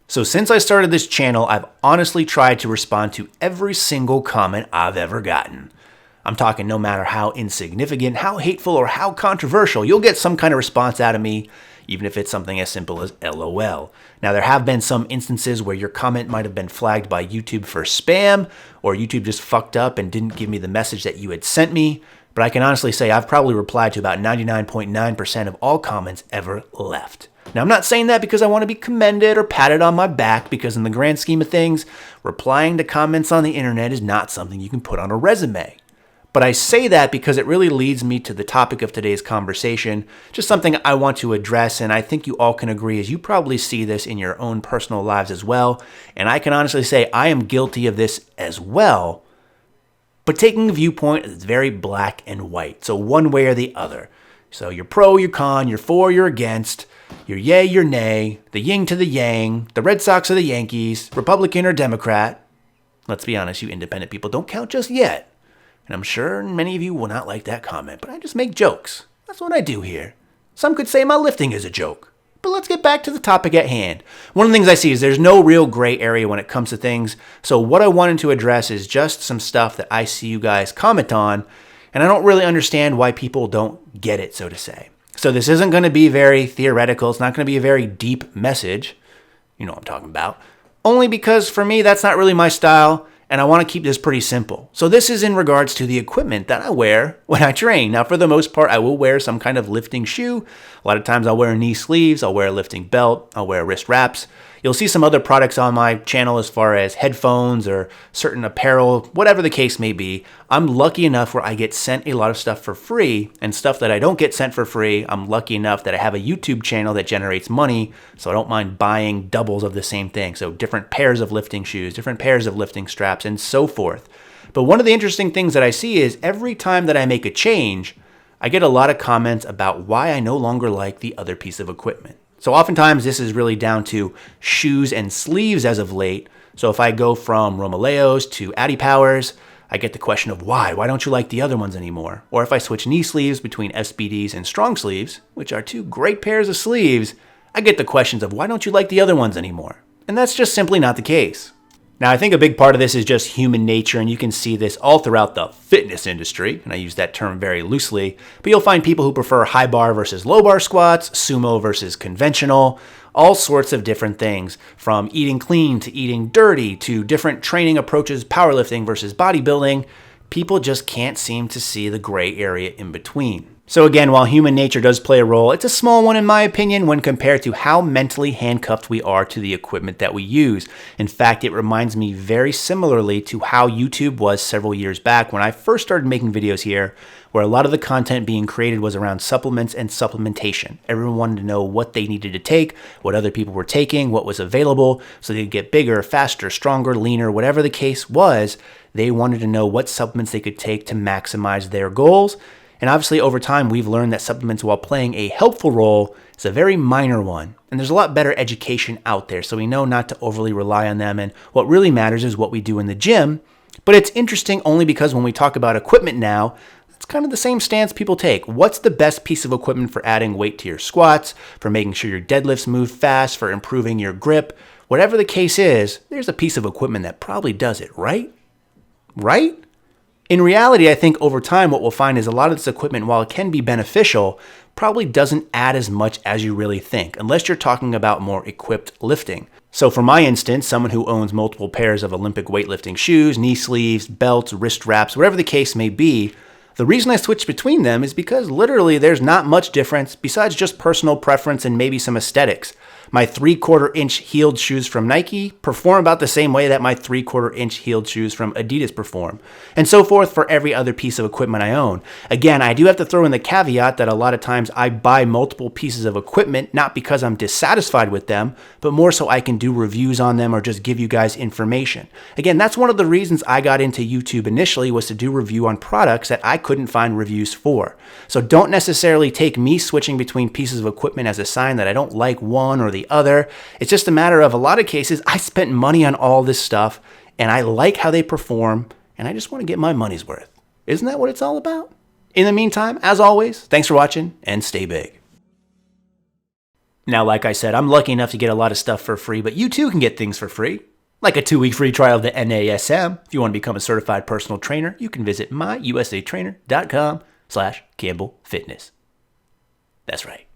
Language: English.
So since I started this channel, I've honestly tried to respond to every single comment I've ever gotten. I'm talking no matter how insignificant, how hateful, or how controversial, you'll get some kind of response out of me, even if it's something as simple as LOL. Now, there have been some instances where your comment might have been flagged by YouTube for spam, or YouTube just fucked up and didn't give me the message that you had sent me, but I can honestly say I've probably replied to about 99.9% of all comments ever left. Now, I'm not saying that because I want to be commended or patted on my back, because in the grand scheme of things, replying to comments on the internet is not something you can put on a resume. But I say that because it really leads me to the topic of today's conversation, just something I want to address, and I think you all can agree as you probably see this in your own personal lives as well, and I can honestly say I am guilty of this as well, but taking a viewpoint that's very black and white, so one way or the other. So you're pro, you're con, you're for, you're against, you're yay, you're nay, the yin to the yang, the Red Sox or the Yankees, Republican or Democrat. Let's be honest, you independent people don't count just yet. And I'm sure many of you will not like that comment, but I just make jokes. That's what I do here. Some could say my lifting is a joke. But let's get back to the topic at hand. One of the things I see is there's no real gray area when it comes to things. So what I wanted to address is just some stuff that I see you guys comment on, and I don't really understand why people don't get it, so to say. So this isn't going to be very theoretical. It's not going to be a very deep message. You know what I'm talking about. Only because for me, that's not really my style. And I want to keep this pretty simple. So this is in regards to the equipment that I wear when I train. Now, for the most part, I will wear some kind of lifting shoe. A lot of times I'll wear knee sleeves, I'll wear a lifting belt, I'll wear wrist wraps. You'll see some other products on my channel as far as headphones or certain apparel, whatever the case may be. I'm lucky enough where I get sent a lot of stuff for free, and stuff that I don't get sent for free, I'm lucky enough that I have a YouTube channel that generates money, so I don't mind buying doubles of the same thing. So different pairs of lifting shoes, different pairs of lifting straps, and so forth. But one of the interesting things that I see is every time that I make a change, I get a lot of comments about why I no longer like the other piece of equipment. So oftentimes this is really down to shoes and sleeves as of late. So if I go from Romaleos to Addy Powers, I get the question of why? Why don't you like the other ones anymore? Or if I switch knee sleeves between SBDs and strong sleeves, which are two great pairs of sleeves, I get the questions of why don't you like the other ones anymore? And that's just simply not the case. Now, I think a big part of this is just human nature, and you can see this all throughout the fitness industry, and I use that term very loosely, but you'll find people who prefer high bar versus low bar squats, sumo versus conventional, all sorts of different things, from eating clean to eating dirty to different training approaches, powerlifting versus bodybuilding. People just can't seem to see the gray area in between. So again, while human nature does play a role, it's a small one in my opinion when compared to how mentally handcuffed we are to the equipment that we use. In fact, it reminds me very similarly to how YouTube was several years back when I first started making videos here, where a lot of the content being created was around supplements and supplementation. Everyone wanted to know what they needed to take, what other people were taking, what was available, so they could get bigger, faster, stronger, leaner, whatever the case was. They wanted to know what supplements they could take to maximize their goals. And obviously over time, we've learned that supplements, while playing a helpful role, is a very minor one. And there's a lot better education out there, so we know not to overly rely on them. And what really matters is what we do in the gym. But it's interesting only because when we talk about equipment now, it's kind of the same stance people take. What's the best piece of equipment for adding weight to your squats, for making sure your deadlifts move fast, for improving your grip? Whatever the case is, there's a piece of equipment that probably does it, right? Right? In reality, I think over time what we'll find is a lot of this equipment, while it can be beneficial, probably doesn't add as much as you really think, unless you're talking about more equipped lifting. So for my instance, someone who owns multiple pairs of Olympic weightlifting shoes, knee sleeves, belts, wrist wraps, whatever the case may be, the reason I switched between them is because literally there's not much difference besides just personal preference and maybe some aesthetics. My 3/4 inch heeled shoes from Nike perform about the same way that my 3/4 inch heeled shoes from Adidas perform, and so forth for every other piece of equipment I own. Again, I do have to throw in the caveat that a lot of times I buy multiple pieces of equipment, not because I'm dissatisfied with them, but more so I can do reviews on them or just give you guys information. Again, that's one of the reasons I got into YouTube initially, was to do review on products that I couldn't find reviews for. So don't necessarily take me switching between pieces of equipment as a sign that I don't like one or the other. It's just a matter of, a lot of cases, I spent money on all this stuff and I like how they perform and I just want to get my money's worth. Isn't that what it's all about? In the meantime, as always, thanks for watching and stay big. Now, like I said, I'm lucky enough to get a lot of stuff for free, but you too can get things for free. Like a 2-week free trial of the NASM. If you want to become a certified personal trainer, you can visit myusatrainer.com/Campbell Fitness. That's right.